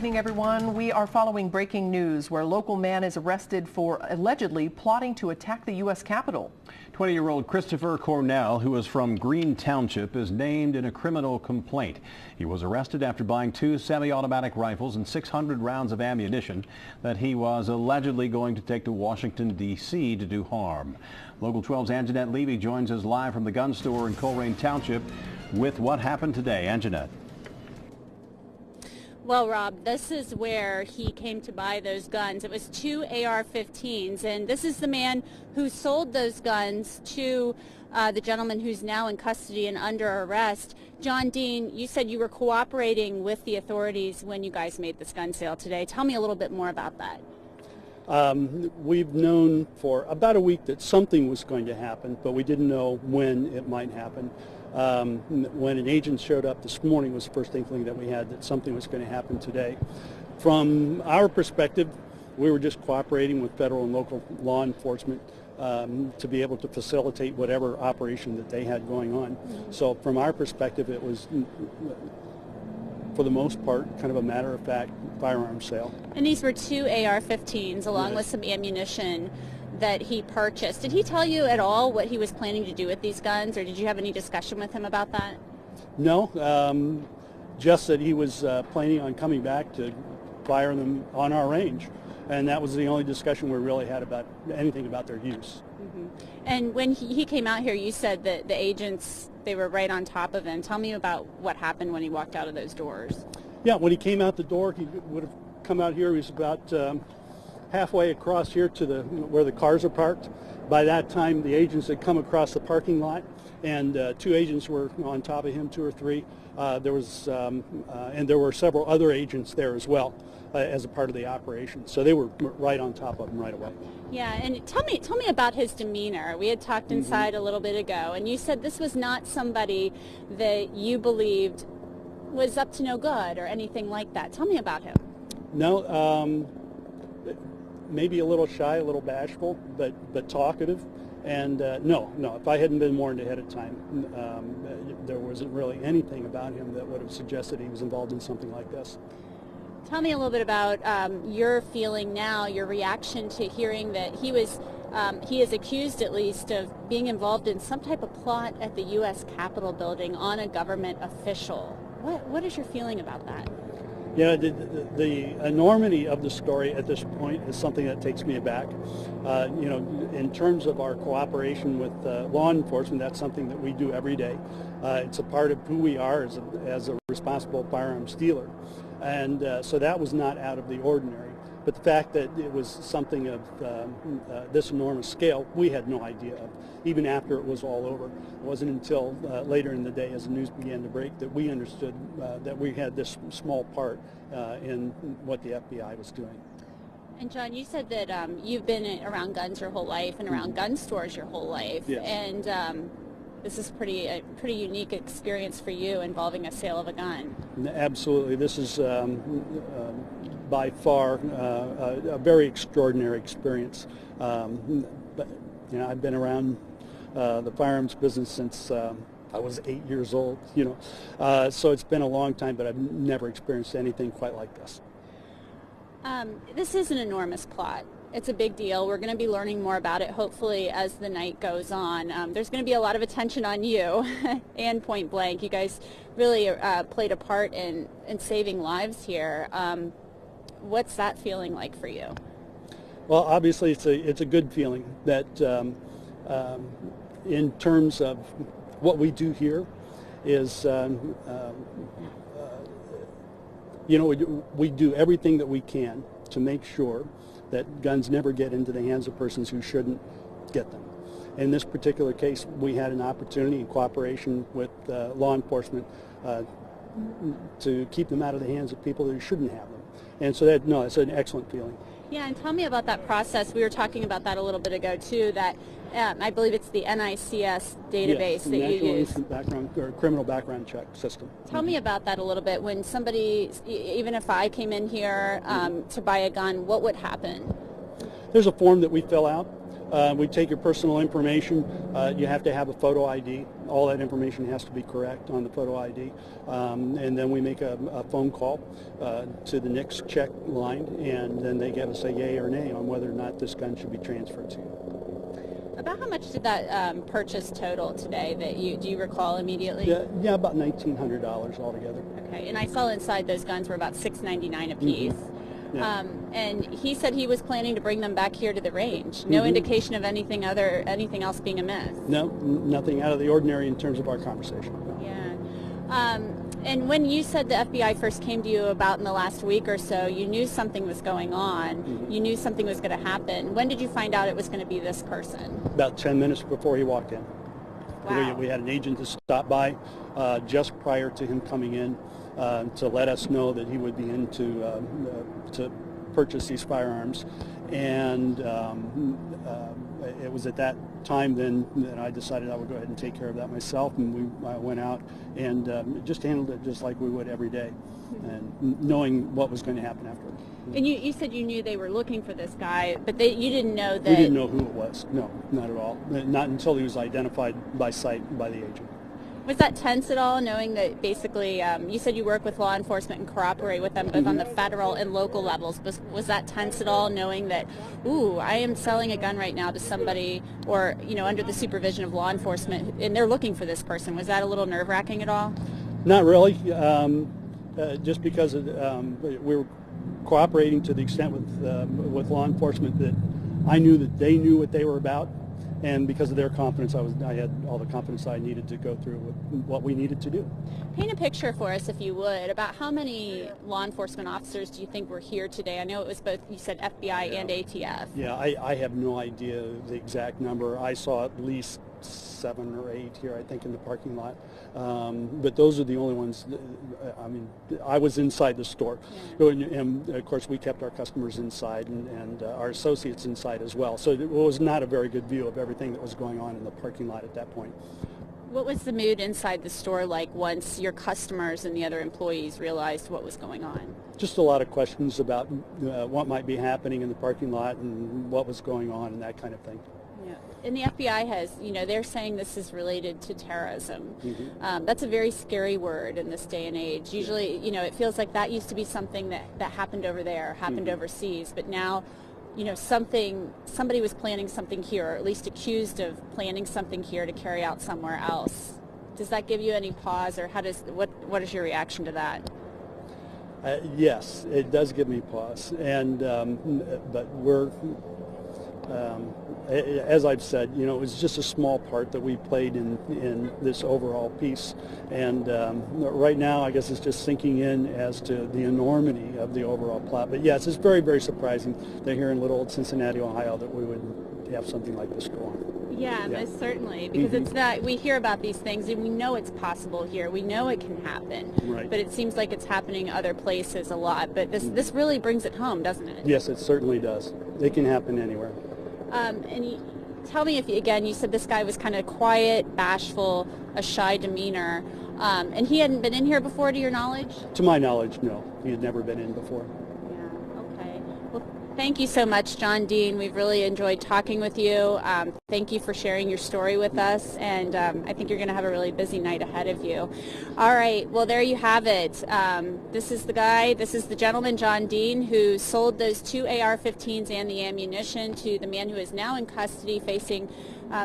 evening, everyone. We are following breaking news where a local man is arrested for allegedly plotting to attack the U.S. Capitol. 20-year-old Christopher Cornell, who is from Colerain Township, is named in a criminal complaint. He was arrested after buying 2 semi-automatic rifles and 600 rounds of ammunition that he was allegedly going to take to Washington, D.C. to do harm. Local 12's Anjanette Levy joins us live from the gun store in Colerain Township with what happened today. Anjanette. Well, Rob, this is where he came to buy those guns. It was 2 AR-15s, and this is the man who sold those guns to the gentleman who's now in custody and under arrest. John Dean, you said you were cooperating with the authorities when you guys made this gun sale today. Tell me a little bit more about that. We've known for about a week that something was going to happen, but we didn't know when it might happen. When an agent showed up this morning was the first inkling that we had that something was going to happen today. From our perspective, we were just cooperating with federal and local law enforcement to be able to facilitate whatever operation that they had going on. So from our perspective, it was, for the most part, kind of a matter-of-fact firearms sale. And these were 2 AR-15s along Yes. with some ammunition that he purchased. Did he tell you at all what he was planning to do with these guns, or did you have any discussion with him about that? No, just that he was planning on coming back to fire them on our range, and that was the only discussion we really had about anything about their use. And when he came out here, you said that the agents, they were right on top of him. Tell me about what happened when he walked out of those doors. Yeah, when he came out the door, he would have come out here. He was about halfway across here to where the cars are parked. By that time, the agents had come across the parking lot, and 2 agents were on top of him, 2 or 3. And there were several other agents there as well as a part of the operation. So they were right on top of him right away. Yeah, and tell me about his demeanor. We had talked inside a little bit ago, and you said this was not somebody that you believed was up to no good or anything like that. Tell me about him. No, maybe a little shy, a little bashful, but talkative. And no, if I hadn't been warned ahead of time, there wasn't really anything about him that would have suggested he was involved in something like this. Tell me a little bit about your feeling now, your reaction to hearing that he is accused at least of being involved in some type of plot at the U.S. Capitol building on a government official. What is your feeling about that? Yeah, the enormity of the story at this point is something that takes me aback. In terms of our cooperation with law enforcement, that's something that we do every day. It's a part of who we are as a responsible firearms dealer. And so that was not out of the ordinary. But the fact that it was something of this enormous scale, we had no idea of, even after it was all over. It wasn't until later in the day, as the news began to break, that we understood that we had this small part in what the FBI was doing. And John, you said that you've been around guns your whole life and around gun stores your whole life. Yes. And this is a pretty unique experience for you involving a sale of a gun. Absolutely. This is by far a very extraordinary experience. But I've been around the firearms business since I was 8 years old. So it's been a long time, but I've never experienced anything quite like this. This is an enormous plot. It's a big deal. We're going to be learning more about it, hopefully, as the night goes on. There's going to be a lot of attention on you and Point Blank. You guys really played a part in saving lives here. What's that feeling like for you? Well, obviously, it's a good feeling that in terms of what we do here is, we do everything that we can to make sure that guns never get into the hands of persons who shouldn't get them. In this particular case, we had an opportunity in cooperation with law enforcement to keep them out of the hands of people who shouldn't have them. And so it's an excellent feeling. Yeah, and tell me about that process. We were talking about that a little bit ago, too, that I believe it's the NICS database yes, that National you use. Instant Background or Criminal Background Check System. Tell me about that a little bit. When somebody, even if I came in here to buy a gun, what would happen? There's a form that we fill out. We take your personal information. You have to have a photo ID all that information has to be correct on the photo ID. And then we make a phone call to the NICS check line, and then they give us a yay or nay on whether or not this gun should be transferred to you. About how much did that purchase total today? Do you recall immediately? Yeah, about $1,900 altogether. Okay, and I saw inside those guns were about $6.99 a piece. Yeah. And he said he was planning to bring them back here to the range. No indication of anything else being amiss. No, nothing out of the ordinary in terms of our conversation. Yeah. And when you said the FBI first came to you about in the last week or so, you knew something was going on. You knew something was going to happen. When did you find out it was going to be this person? About 10 minutes before he walked in. Wow. We had an agent to stop by just prior to him coming in to let us know that he would be in to purchase these firearms. And it was at that time then that I decided I would go ahead and take care of that myself, and I went out and just handled it just like we would every day, and knowing what was going to happen afterward. And you said you knew they were looking for this guy, but you didn't know that... We didn't know who it was. No, not at all. Not until he was identified by sight by the agent. Was that tense at all, knowing that basically you said you work with law enforcement and cooperate with them both on the federal and local levels? Was that tense at all, knowing that, ooh, I am selling a gun right now to somebody, or, you know, under the supervision of law enforcement, and they're looking for this person? Was that a little nerve-wracking at all? Not really, just because we were cooperating to the extent with law enforcement that I knew that they knew what they were about. And because of their confidence, I had all the confidence I needed to go through with what we needed to do. Paint a picture for us, if you would, about how many law enforcement officers do you think were here today? I know it was both, you said FBI and ATF. Yeah, I have no idea the exact number. I saw at least 7 or 8 here, I think, in the parking lot. But those are the only ones. I mean, I was inside the store. Yeah. And of course, we kept our customers inside and our associates inside as well. So it was not a very good view of everything that was going on in the parking lot at that point. What was the mood inside the store like once your customers and the other employees realized what was going on? Just a lot of questions about what might be happening in the parking lot and what was going on and that kind of thing. Yeah. And the FBI has, you know, they're saying this is related to terrorism. That's a very scary word in this day and age. Usually, you know, it feels like that used to be something that happened over there, happened overseas, but now, you know, somebody was planning something here, or at least accused of planning something here to carry out somewhere else. Does that give you any pause, or what is your reaction to that? Yes, it does give me pause, and but we're. As I've said, you know, it was just a small part that we played in this overall piece, and right now I guess it's just sinking in as to the enormity of the overall plot. But yes, it's very, very surprising that here in little old Cincinnati, Ohio, that we would have something like this go on. Yeah, most certainly, because it's not, we hear about these things and we know it's possible here, we know it can happen, right. But it seems like it's happening other places a lot, but this really brings it home, doesn't it? Yes, it certainly does. It can happen anywhere. And tell me, if again, you said this guy was kind of quiet, bashful, a shy demeanor, and he hadn't been in here before, to your knowledge? To my knowledge, no. He had never been in before. Yeah, okay. Well, thank you so much, John Dean. We've really enjoyed talking with you. Thank you for sharing your story with us, and I think you're going to have a really busy night ahead of you. All right, well, there you have it. This is the gentleman, John Dean, who sold those 2 AR-15s and the ammunition to the man who is now in custody facing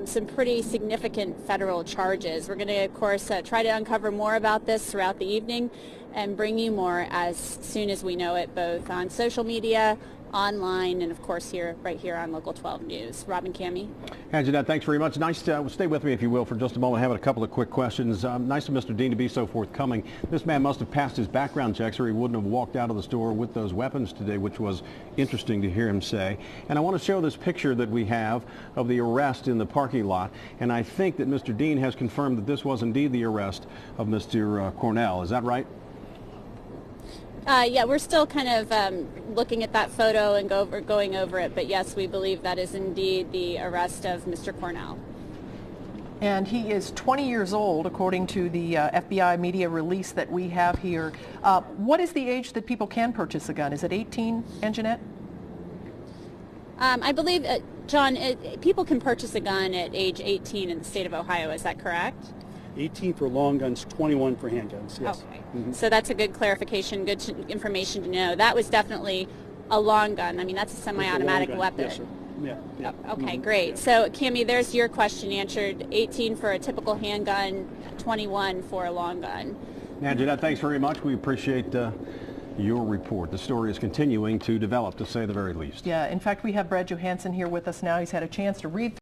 some pretty significant federal charges. We're going to, of course, try to uncover more about this throughout the evening and bring you more as soon as we know it, both on social media, online, and of course right here on Local 12 News. Robin, Cammie. Hey, Jeanette, thanks very much. Nice to stay with me, if you will, for just a moment. I have a couple of quick questions. Nice of Mr. Dean to be so forthcoming. This man must have passed his background checks, or he wouldn't have walked out of the store with those weapons today, which was interesting to hear him say. And I want to show this picture that we have of the arrest in the parking lot, and I think that Mr. Dean has confirmed that this was indeed the arrest of Mr. Cornell. Is that right? Yeah, we're still kind of looking at that photo and going over it, but yes, we believe that is indeed the arrest of Mr. Cornell. And he is 20 years old, according to the FBI media release that we have here. What is the age that people can purchase a gun? Is it 18, Anjanette? I believe, John, people can purchase a gun at age 18 in the state of Ohio. Is that correct? 18 for long guns, 21 for handguns. Yes. Okay. So that's a good clarification, good information to know. That was definitely a long gun. I mean, that's a semi-automatic weapon. Yes, sir. Yeah. Okay, great. So, Cammie, there's your question answered. 18 for a typical handgun, 21 for a long gun. Anjanette, thanks very much. We appreciate your report. The story is continuing to develop, to say the very least. Yeah, in fact, we have Brad Johansson here with us now. He's had a chance to read